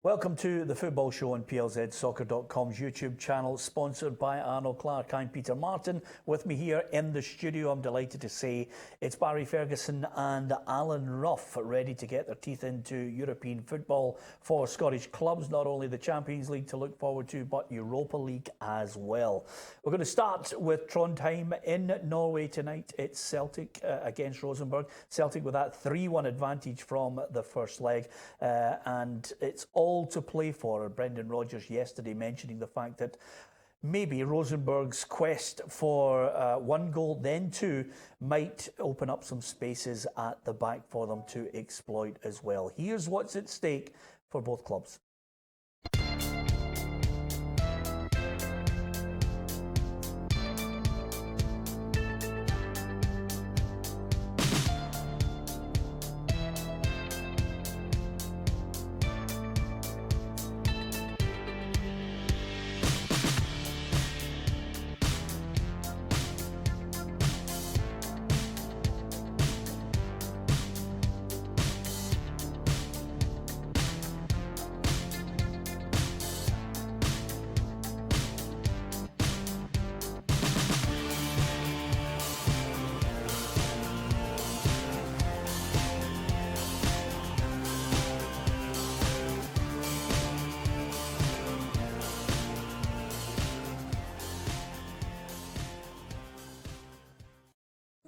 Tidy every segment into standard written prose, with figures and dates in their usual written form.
Welcome to the Football Show on PLZsoccer.com's YouTube channel, sponsored by Arnold Clark. I'm Peter Martin. With me here in the studio, I'm delighted to say it's Barry Ferguson and Alan Rough, ready to get their teeth into European football for Scottish clubs. Not only the Champions League to look forward to, but Europa League as well. We're going to start with Trondheim in Norway tonight. It's Celtic against Rosenborg. Celtic with that 3-1 advantage from the first leg, and it's all to play for. Brendan Rodgers yesterday mentioning the fact that maybe Rosenborg's quest for one goal, then two, might open up some spaces at the back for them to exploit as well. Here's what's at stake for both clubs.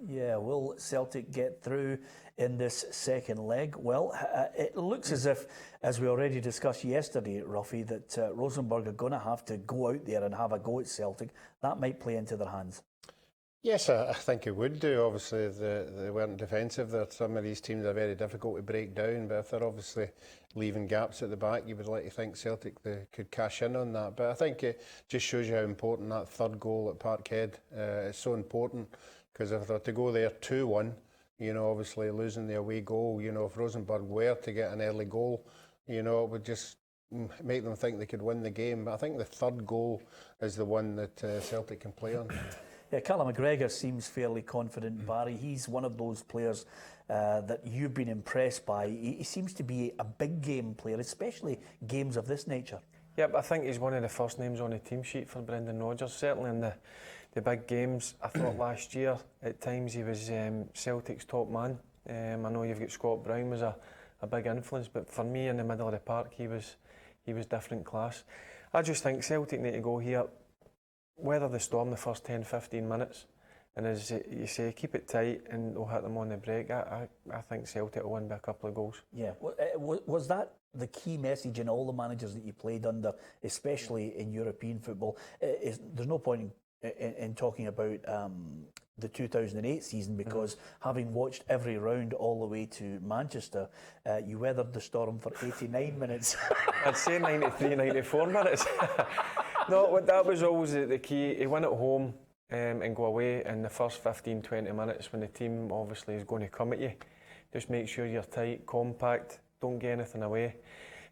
Yeah, will Celtic get through in this second leg? Well, it looks as if, as we already discussed yesterday, Ruffy, that Rosenborg are going to have to go out there and have a go at Celtic. That might play into their hands. Yes, I think it would do. Obviously, they weren't defensive. Some of these teams are very difficult to break down, but if they're obviously leaving gaps at the back, you would like to think Celtic they could cash in on that. But I think it just shows you how important that third goal at Parkhead is so important, because if they're to go there 2-1, obviously losing the away goal, if Rosenborg were to get an early goal, it would just make them think they could win the game. But I think the third goal is the one that Celtic can play on. Yeah, Callum McGregor seems fairly confident, Barry. He's one of those players that you've been impressed by. He seems to be a big game player, especially games of this nature. Yep, I think he's one of the first names on the team sheet for Brendan Rodgers. Certainly in the big games. I thought last year at times he was Celtic's top man. I know you've got Scott Brown was a big influence, but for me in the middle of the park he was different class. I just think Celtic need to go here, weather the storm the first 10-15 minutes, and as you say, keep it tight and they'll hit them on the break. I think Celtic will win by a couple of goals. Yeah, was that the key message in all the managers that you played under, especially in European football? There's no point in talking about the 2008 season, because having watched every round all the way to Manchester, you weathered the storm for 89 minutes. I'd say 93, 94 minutes. No, that was always the key. You win at home and go away in the first 15-20 minutes when the team obviously is going to come at you. Just make sure you're tight, compact, don't get anything away.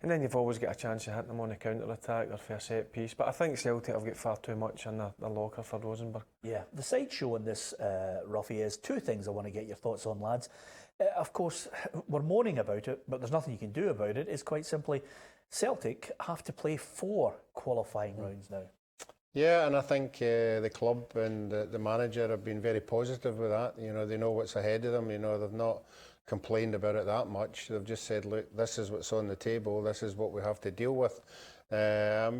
And then you've always got a chance of hitting them on a counter-attack or for a set piece. But I think Celtic have got far too much in the locker for Rosenborg. Yeah, the sideshow in this, Ruffy, is two things I want to get your thoughts on, lads. Of course, we're moaning about it, but there's nothing you can do about it. It's quite simply, Celtic have to play 4 qualifying rounds now. Yeah, and I think the club and the manager have been very positive with that. They know what's ahead of them. They've not complained about it that much. They've just said, look, this is what's on the table. This is what we have to deal with. I'm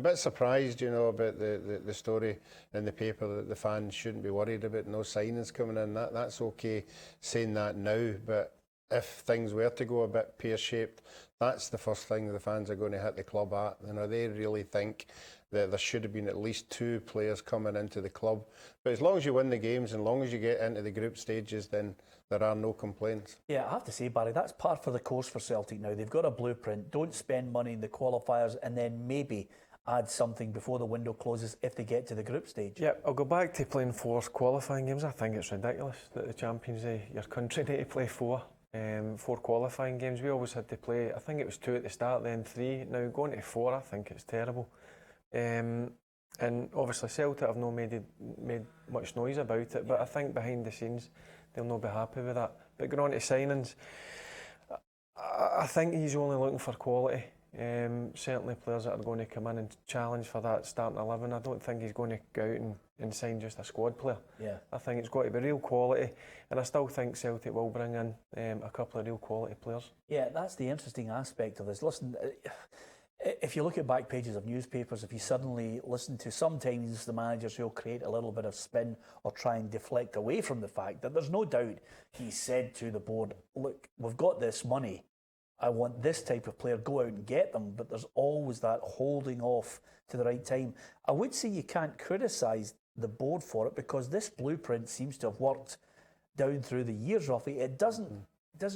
a bit surprised, about the story in the paper that the fans shouldn't be worried about no signings coming in. That's okay saying that now, but if things were to go a bit pear-shaped, that's the first thing the fans are going to hit the club at. They really think that there should have been at least 2 players coming into the club. But as long as you win the games, and as long as you get into the group stages, then there are no complaints. Yeah, I have to say, Barry, that's par for the course for Celtic now. They've got a blueprint. Don't spend money in the qualifiers and then maybe add something before the window closes if they get to the group stage. Yeah, I'll go back to playing 4 qualifying games. I think it's ridiculous that the Champions League, your country need to play 4 qualifying games. We always had to play, I think it was 2 at the start, then 3. Now going to 4, I think it's terrible. And obviously Celtic have not made much noise about it, but I think behind the scenes they'll not be happy with that. But going on to signings, I think he's only looking for quality. Certainly players that are going to come in and challenge for that starting 11. I don't think he's going to go out and sign just a squad player. Yeah. I think it's got to be real quality, and I still think Celtic will bring in a couple of real quality players. Yeah, that's the interesting aspect of this. Listen, if you look at back pages of newspapers, if you suddenly listen to sometimes the managers who'll create a little bit of spin or try and deflect away from the fact that there's no doubt he said to the board, look, we've got this money, I want this type of player, go out and get them, but there's always that holding off to the right time. I would say you can't criticise the board for it because this blueprint seems to have worked down through the years, Rafi. It doesn't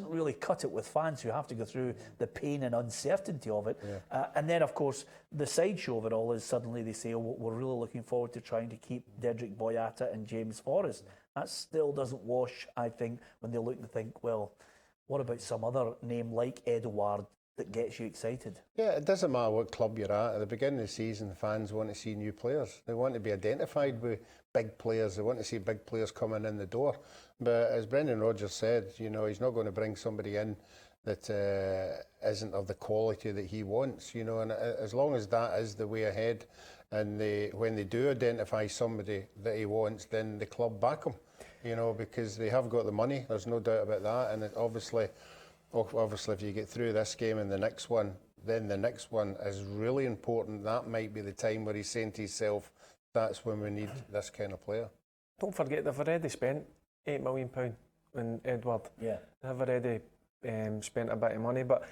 really cut it with fans who have to go through the pain and uncertainty of it. Yeah. And then, of course, the sideshow of it all is suddenly they say, oh, we're really looking forward to trying to keep Dedrick Boyata and James Forrest. That still doesn't wash, I think, when they look and think, well, what about some other name like Edouard that gets you excited? Yeah, it doesn't matter what club you're at. At the beginning of the season, fans want to see new players. They want to be identified with big players. They want to see big players coming in the door. But as Brendan Rodgers said, you know, he's not going to bring somebody in that isn't of the quality that he wants. You know, and as long as that is the way ahead, and when they do identify somebody that he wants, then the club back him. You know, because they have got the money. There's no doubt about that. And obviously, if you get through this game and the next one, then the next one is really important. That might be the time where he's saying to himself, that's when we need this kind of player. Don't forget, they've already spent £8 million on Edouard. Yeah. They've already spent a bit of money. But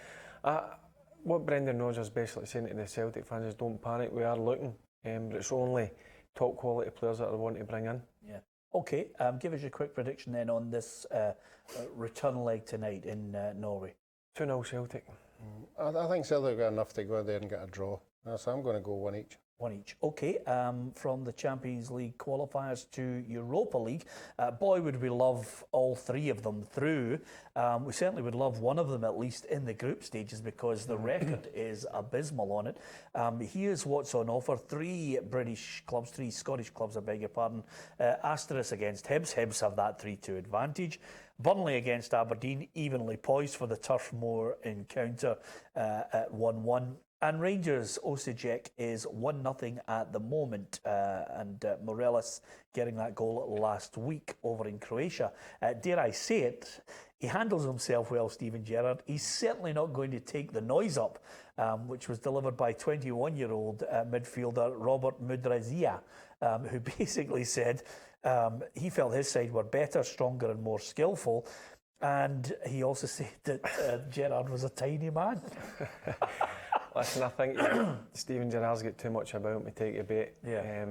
what Brendan Rodgers is basically saying to the Celtic fans is don't panic, we are looking. But it's only top quality players that I want to bring in. Yeah. Okay, give us your quick prediction then on this return leg tonight in Norway. 2-0 Celtic. I think Celtic got enough to go there and get a draw. So I'm going to go one each. One each. Okay, from the Champions League qualifiers to Europa League, boy, would we love all three of them through. We certainly would love one of them at least in the group stages because the record is abysmal on it. Here's what's on offer. 3 British clubs, 3 Scottish clubs, I beg your pardon. Asterisk against Hibs. Hibs have that 3-2 advantage. Burnley against Aberdeen, evenly poised for the Turf Moor encounter at 1-1. And Rangers Osijek is 1-0 at the moment, and Morelos getting that goal last week over in Croatia. Dare I say it, he handles himself well, Steven Gerrard. He's certainly not going to take the noise up, which was delivered by 21-year-old midfielder Robert Mudrazia, who basically said he felt his side were better, stronger and more skillful. And he also said that Gerrard was a tiny man. Listen, I think Steven Gerrard's got too much about him to take a bait. Yeah.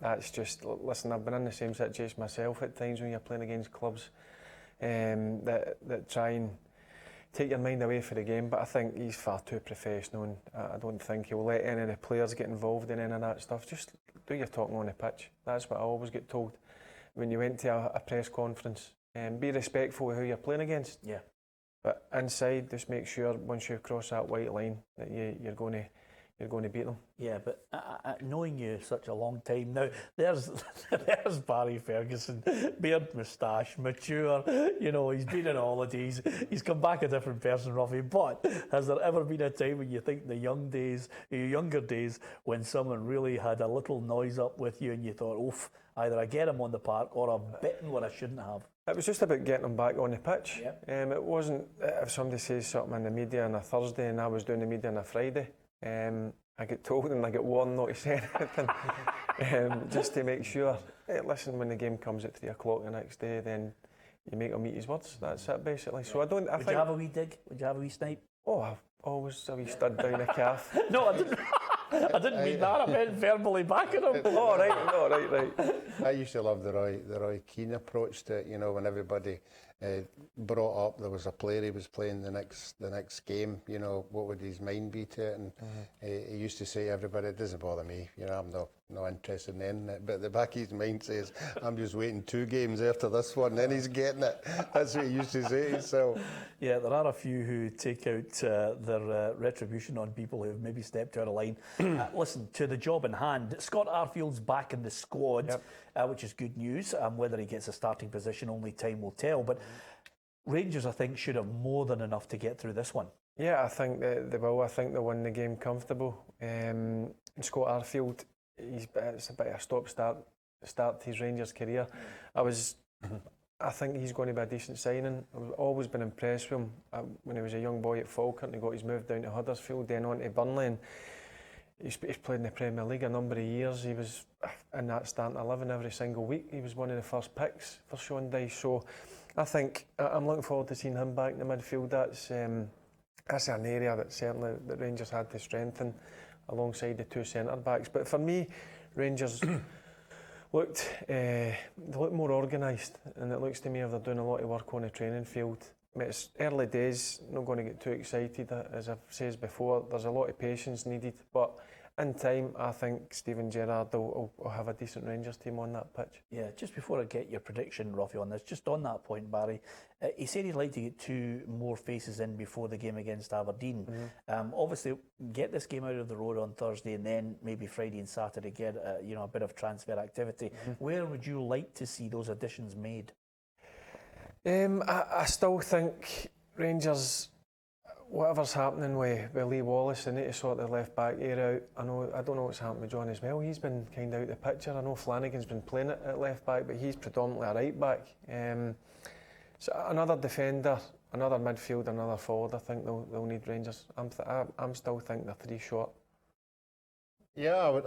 That's just, listen, I've been in the same situation myself at times when you're playing against clubs that try and take your mind away from the game, but I think he's far too professional and I don't think he'll let any of the players get involved in any of that stuff. Just do your talking on the pitch. That's what I always get told when you went to a press conference. Be respectful of who you're playing against. Yeah. But inside, just make sure once you cross that white line that you're going to beat them. Yeah, but knowing you such a long time now, there's Barry Ferguson, beard, moustache, mature. You know, he's been on holidays. He's come back a different person, Ruffy. But has there ever been a time when you think your younger days, when someone really had a little noise up with you and you thought, oof, either I get him on the park or I've bitten what I shouldn't have? It was just about getting them back on the pitch. Yep. It wasn't if somebody says something in the media on a Thursday and I was doing the media on a Friday. I get told and I get warned not to say anything, just to make sure. Hey, listen, when the game comes at 3 o'clock the next day, then you make him eat his words. That's it basically. So I don't. Would you have a wee dig? Would you have a wee snipe? Oh, I've always a wee stud down the calf. No, I didn't. I didn't mean that. I meant verbally backing him. Oh, right. No, right. I used to love the Roy Keane approach to it. You know, when everybody brought up there was a player he was playing the next game. You know, what would his mind be to it? And he used to say to everybody, "It doesn't bother me. You know, I'm not interested in it." But the back of his mind says, "I'm just waiting 2 games after this one, then he's getting it." That's what he used to say. So yeah, there are a few who take out their retribution on people who have maybe stepped out of line. Listen, to the job in hand, Scott Arfield's back in the squad, which is good news. Whether he gets a starting position, only time will tell. But Rangers, I think, should have more than enough to get through this one. Yeah, I think they will. I think they'll win the game comfortable. And Scott Arfield, it's a bit of a stop-start to his Rangers career. I think he's going to be a decent signing. I've always been impressed with him. When he was a young boy at Falkirk, and he got his move down to Huddersfield, then on to Burnley, and he's played in the Premier League a number of years. He was in that starting 11 every single week. He was one of the first picks for Sean Dyche. So I think I'm looking forward to seeing him back in the midfield. That's an area that certainly the Rangers had to strengthen alongside the two centre-backs. But for me, Rangers they look more organised, and it looks to me as they're doing a lot of work on the training field. I mean, it's early days, not going to get too excited. As I've said before, there's a lot of patience needed, but in time, I think Steven Gerrard will have a decent Rangers team on that pitch. Yeah, just before I get your prediction, Ruffy, on this, just on that point, Barry, he said he'd like to get 2 more faces in before the game against Aberdeen. Obviously, get this game out of the road on Thursday, and then maybe Friday and Saturday get a bit of transfer activity. Where would you like to see those additions made? I still think Rangers, whatever's happening with Lee Wallace, they need to sort the left back area out. I don't know what's happened with John as well. He's been kind of out the picture. I know Flanagan's been playing it at left back, but he's predominantly a right back. So another defender, another midfield, another forward. I think they'll need Rangers. I'm still thinking they're 3 short. Yeah,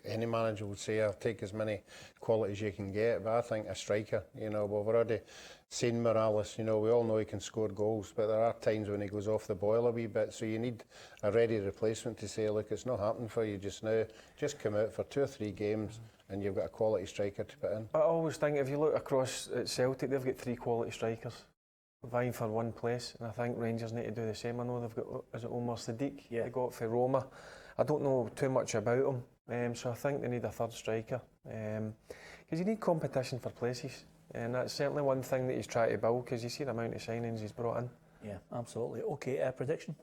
any manager would say I'll take as many qualities you can get, but I think a striker, we've already seen Morales, we all know he can score goals, but there are times when he goes off the boil a wee bit, so you need a ready replacement to say, look, it's not happening for you just now, just come out for 2 or 3 games and you've got a quality striker to put in. I always think if you look across at Celtic, they've got 3 quality strikers vying for 1 place, and I think Rangers need to do the same. I know they've got, is it Omar Sadiq? Yeah. They got for Roma. I don't know too much about him, so I think they need a 3rd striker, because you need competition for places, and that's certainly one thing that he's trying to build, because you see the amount of signings he's brought in. Yeah, absolutely. Okay, prediction?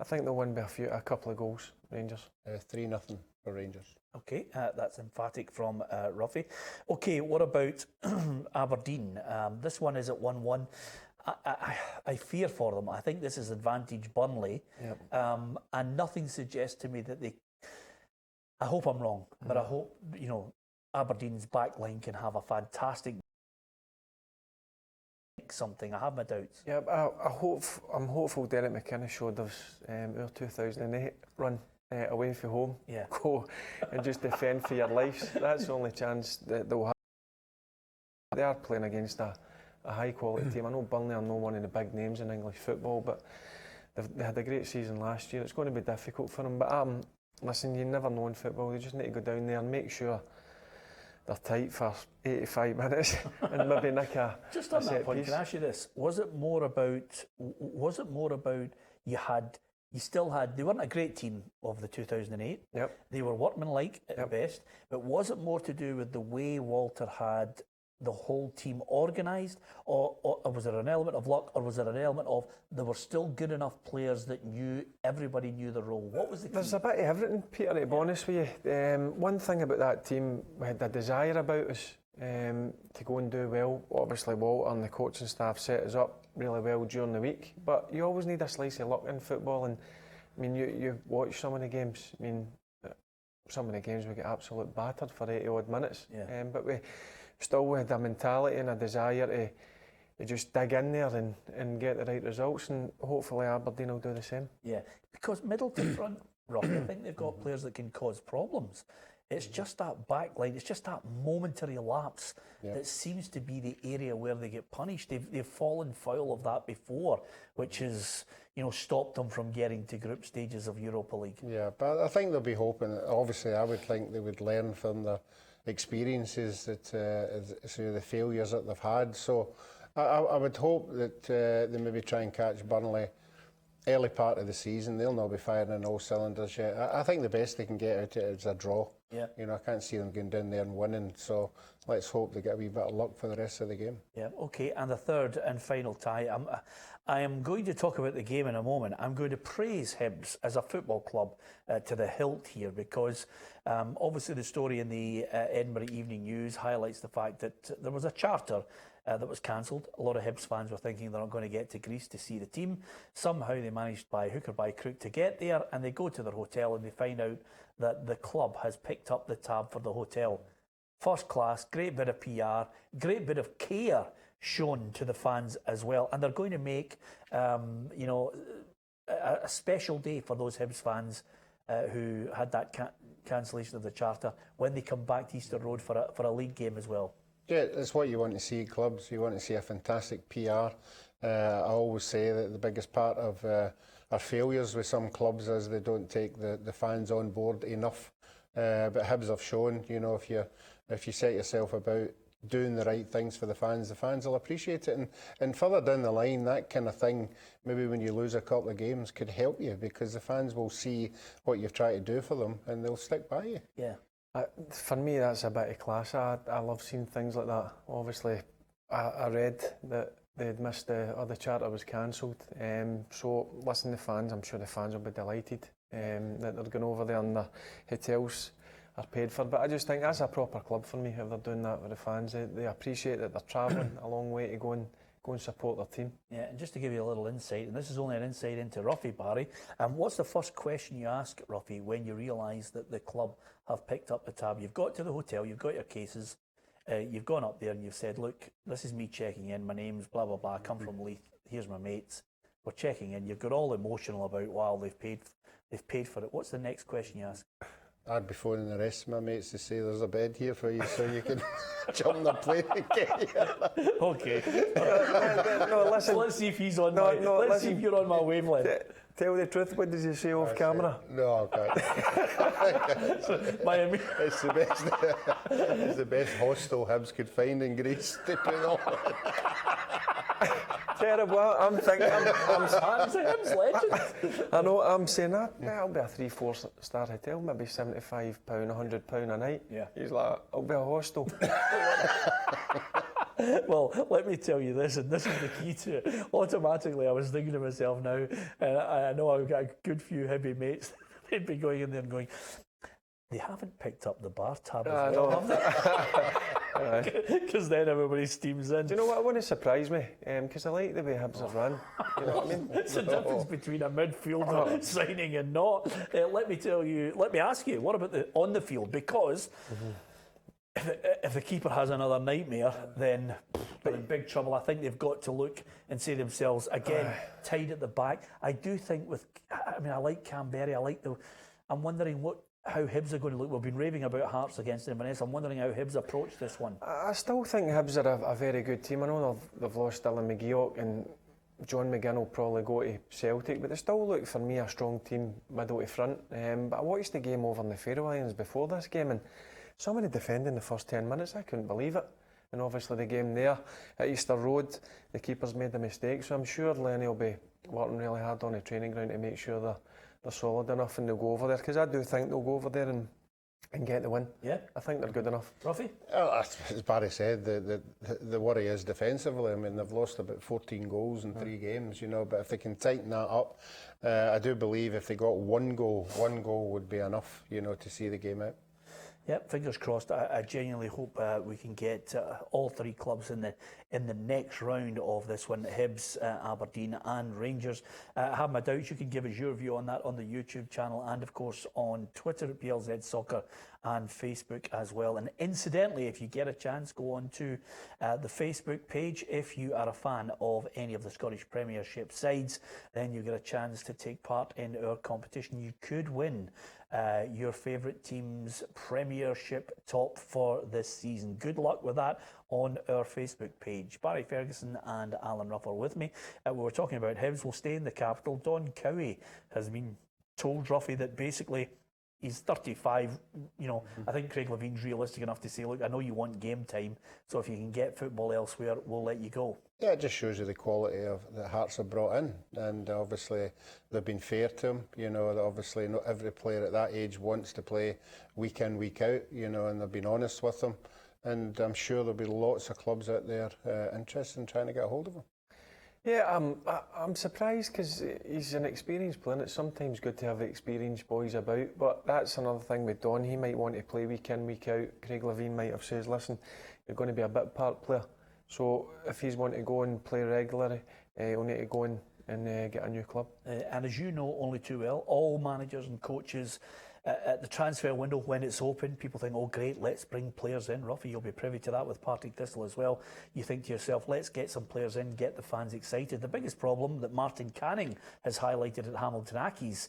I think they'll win by a couple of goals, Rangers. 3-0 for Rangers. Okay, that's emphatic from Ruffy. Okay, what about Aberdeen? This one is at 1-1. I fear for them. I think this is advantage Burnley. Yep. And nothing suggests to me that they... I hope I'm wrong, but I hope, Aberdeen's back line can have a fantastic something. I have my doubts. Yeah, I'm hopeful Derek McInnes showed us our 2008 run away from home. Yeah. Go and just defend for your lives. That's the only chance that they'll have. They are playing against a high quality team. I know Burnley are not one of the big names in English football, but they had a great season last year. It's going to be difficult for them. But listen, you never know in football. You just need to go down there and make sure they're tight for 85 minutes and maybe nick a Just on that point, piece. can I ask you this? Was it more about they weren't a great team of the 2008. Yep. They were workmanlike at best, but was it more to do with the way Walter had the whole team organised, or was there an element of luck, or was there an element of there were still good enough players that everybody knew their role? What was the key? There's a bit of everything, Peter, to be honest with you. One thing about that team, we had a desire about us to go and do well. Obviously, Walter and the coaching staff set us up really well during the week, but you always need a slice of luck in football. And I mean, you watch some of the games. I mean, some of the games we get absolute battered for 80 odd minutes. Yeah. But we still had a mentality and a desire to just dig in there and get the right results, and hopefully Aberdeen will do the same. Yeah, because middle to front, Rough, I think they've got players that can cause problems. It's just that back line, it's just that momentary lapse that seems to be the area where they get punished. They've fallen foul of that before, which has stopped them from getting to group stages of Europa League. Yeah, but I think they'll be hoping. Obviously, I would think they would learn from their experiences through the failures that they've had. So I would hope that they maybe try and catch Burnley early part of the season. They'll not be firing on all cylinders yet. I think the best they can get out of it is a draw. Yeah. I can't see them going down there and winning. So let's hope they get a wee bit of luck for the rest of the game. Yeah, okay. And the third and final tie. I am going to talk about the game in a moment. I'm going to praise Hibs as a football club to the hilt here, because obviously the story in the Edinburgh Evening News highlights the fact that there was a charter that was cancelled. A lot of Hibs fans were thinking they're not going to get to Greece to see the team. Somehow they managed by hook or by crook to get there, and they go to their hotel and they find out that the club has picked up the tab for the hotel. First class, great bit of PR, great bit of care shown to the fans as well. And they're going to make, a special day for those Hibs fans who had that cancellation of the charter when they come back to Easter Road for a league game as well. Yeah, it's what you want to see, clubs. You want to see a fantastic PR. I always say that the biggest part of our failures with some clubs is they don't take the fans on board enough. But Hibs have shown, if you set yourself about doing the right things for the fans will appreciate it. And further down the line, that kind of thing, maybe when you lose a couple of games, could help you because the fans will see what you've tried to do for them and they'll stick by you. Yeah. For me, that's a bit of class. I love seeing things like that. Obviously, I read that they'd missed the charter was cancelled. So, listen to fans, I'm sure the fans will be delighted that they're going over there and the hotels are paid for. But I just think that's a proper club for me if they're doing that with the fans. They appreciate that they're travelling a long way to go and support their team. Yeah, and just to give you a little insight, and this is only an insight into Ruffy, Barry, what's the first question you ask, Ruffy, when you realise that the club have picked up the tab? You've got to the hotel, you've got your cases, you've gone up there and you've said, look, this is me checking in, my name's blah, blah, blah, I come from Leith, here's my mates, we're checking in. You've got all emotional about, wow, they've paid for it. What's the next question you ask? I'd be phoning the rest of my mates to say there's a bed here for you so you can jump on the plane and get here. Okay. No, listen. Let's see if he's on let's see if you're on my wavelength. Tell the truth, what did you say off camera? No, I can't. It's the best. It's the best hostel Hibs could find in Greece to put on. Terrible. I'm thinking. He's a Hibs legend. I know. I'm saying that'll be a 3-4 star hotel, maybe £75, £100 a night. Yeah. He's like, it'll be a hostel. Well, let me tell you this, and this is the key to it. Automatically, I was thinking to myself now, and I know I've got a good few heavy mates. They'd be going in there and going, they haven't picked up the bar tab as well, have they? Because then everybody steams in. Do you know what? It wouldn't surprise me, because I like the way Hibs have run. You know what I mean? It's the difference between a midfielder signing and not. Let me ask you, what about on the field? Because if the keeper has another nightmare, then they're in big trouble. I think they've got to look and say to themselves, again, tied at the back. I do think I like Canberra. I'm wondering how Hibs are going to look. We've been raving about Hearts against Inverness. I'm wondering how Hibs approach this one. I still think Hibs are a very good team. I know they've lost Dylan McGeoch and John McGinn will probably go to Celtic, but they still look for me a strong team middle to front. But I watched the game over in the Faroe Islands before this game, and somebody defending the first 10 minutes, I couldn't believe it. And obviously the game there at Easter Road, the keeper's made a mistake, so I'm sure Lenny will be working really hard on the training ground to make sure they're solid enough and they'll go over there, because I do think they'll go over there and get the win. Yeah, I think they're good enough. Ruffy? As Barry said, the worry is defensively. I mean, they've lost about 14 goals in 3 games, but if they can tighten that up, I do believe if they got one goal would be enough, to see the game out. Yep, fingers crossed. I genuinely hope we can get all 3 clubs in the next round of this one, Hibs, Aberdeen and Rangers. I have my doubts. You can give us your view on that on the YouTube channel and, of course, on Twitter at PLZ Soccer and Facebook as well. And incidentally, if you get a chance, go on to the Facebook page. If you are a fan of any of the Scottish Premiership sides, then you get a chance to take part in our competition. You could win your favourite team's Premiership top for this season. Good luck with that on our Facebook page. Barry Ferguson and Alan Ruff are with me. We were talking about Hibs will stay in the capital. Don Cowie has been told, Ruffy, that basically he's 35. I think Craig Levine's realistic enough to say, look, I know you want game time, so if you can get football elsewhere, we'll let you go. Yeah, it just shows you the quality of that Hearts have brought in, and obviously they've been fair to him. That obviously not every player at that age wants to play week in, week out. And they've been honest with him, and I'm sure there'll be lots of clubs out there interested in trying to get a hold of him. Yeah, I'm surprised because he's an experienced player and it's sometimes good to have the experienced boys about, but that's another thing with Don. He might want to play week in, week out. Craig Levine might have said, listen, you're going to be a bit part player So if he's wanting to go and play regularly, he'll need to go in and get a new club. And as you know only too well, all managers and coaches at the transfer window when it's open, people think, oh great, let's bring players in. Ruffy, you'll be privy to that with Partick Thistle as well. You think to yourself, let's get some players in, get the fans excited. The biggest problem that Martin Canning has highlighted at Hamilton Accies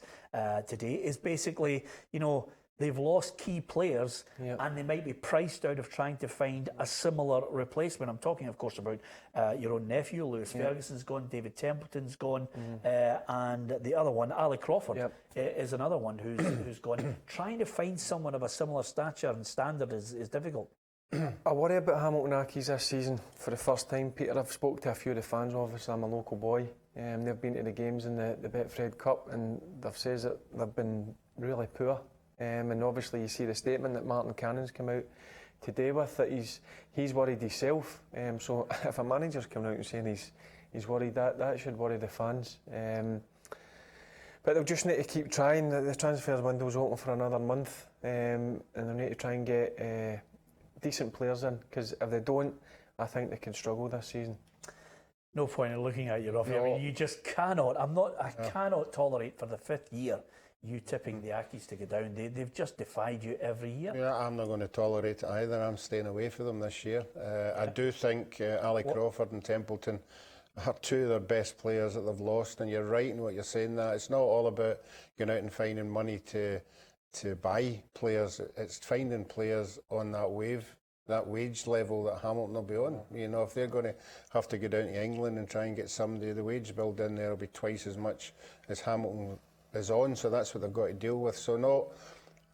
today is basically, you know, they've lost key players and they might be priced out of trying to find a similar replacement. I'm talking, of course, about your own nephew, Lewis Ferguson's gone, David Templeton's gone, and the other one, Ali Crawford, is another one who's gone. Trying to find someone of a similar stature and standard is difficult. I worry about Hamilton Accies this season for the first time, Peter. I've spoke to a few of the fans, obviously I'm a local boy. They've been to the games in the Betfred Cup and they've said that they've been really poor. And obviously you see the statement that Martin Canning's come out today with, that he's worried himself. So if a manager's coming out and saying he's worried, that should worry the fans. But they'll just need to keep trying. The transfers window's open for another month, and they'll need to try and get decent players in, because if they don't, I think they can struggle this season. No point in looking at you, Ruffy. No. I mean, you just cannot. I cannot tolerate for the 5th year you tipping the Accies to go down. They've just defied you every year. Yeah, I'm not going to tolerate it either. I'm staying away from them this year. I do think Ali Crawford and Templeton are two of their best players that they've lost, and you're right in what you're saying, that it's not all about going out and finding money to buy players. It's finding players on that wage level that Hamilton will be on. You know, if they're going to have to go down to England and try and get somebody, the wage bill down there will be twice as much as Hamilton is on, so that's what they've got to deal with. So no,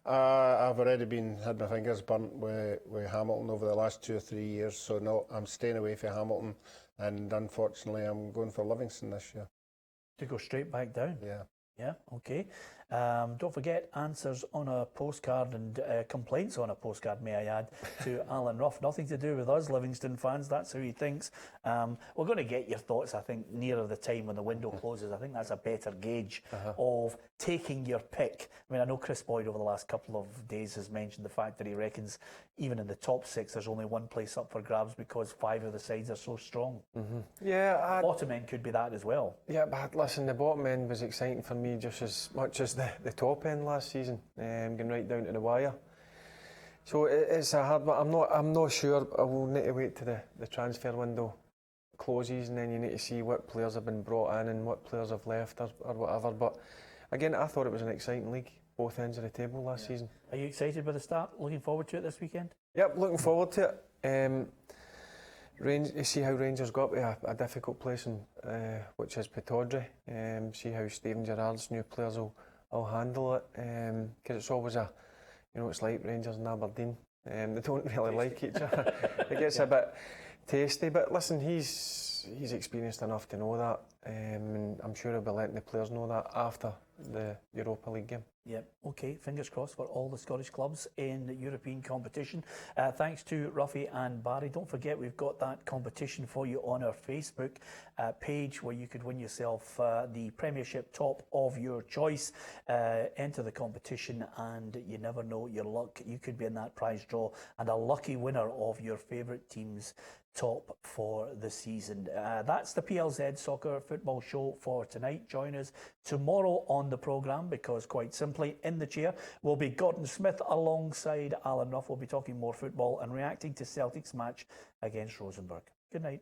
I've already had my fingers burnt with Hamilton over the last 2 or 3 years, so no, I'm staying away from Hamilton, and unfortunately I'm going for Livingston this year. To go straight back down? Yeah. Yeah, okay. Don't forget, answers on a postcard and complaints on a postcard, may I add, to Alan Rough. Nothing to do with us Livingston fans, that's how he thinks. We're going to get your thoughts, I think, nearer the time when the window closes. I think that's a better gauge of taking your pick. I mean, I know Chris Boyd over the last couple of days has mentioned the fact that he reckons even in the top 6 there's only one place up for grabs because 5 of the sides are so strong. Yeah, Bottom end could be that as well. Yeah, but listen, the bottom end was exciting for me just as much as the top end last season, going right down to the wire. So it's a hard one. I'm not sure. I will need to wait till the transfer window closes, and then you need to see what players have been brought in and what players have left or whatever. But again, I thought it was an exciting league, both ends of the table last season. Are you excited by the start? Looking forward to it this weekend? Yep, looking forward to it. You see how Rangers got to a difficult place, which is Pittodrie. See how Stephen Gerrard's new players will handle it, because it's always it's like Rangers and Aberdeen. They don't really like each other. It gets a bit tasty, but listen, he's experienced enough to know that, and I'm sure he'll be letting the players know that after the Europa League game. Yep, okay, fingers crossed for all the Scottish clubs in the European competition. Thanks to Ruffy and Barry. Don't forget, we've got that competition for you on our Facebook page where you could win yourself the Premiership top of your choice. Enter the competition and you never know your luck. You could be in that prize draw and a lucky winner of your favourite team's top for the season. That's the PLZ Soccer Football Show for tonight. Join us tomorrow on the programme because quite simply in the chair will be Gordon Smith alongside Alan Ruff. We'll be talking more football and reacting to Celtic's match against Rosenborg. Good night.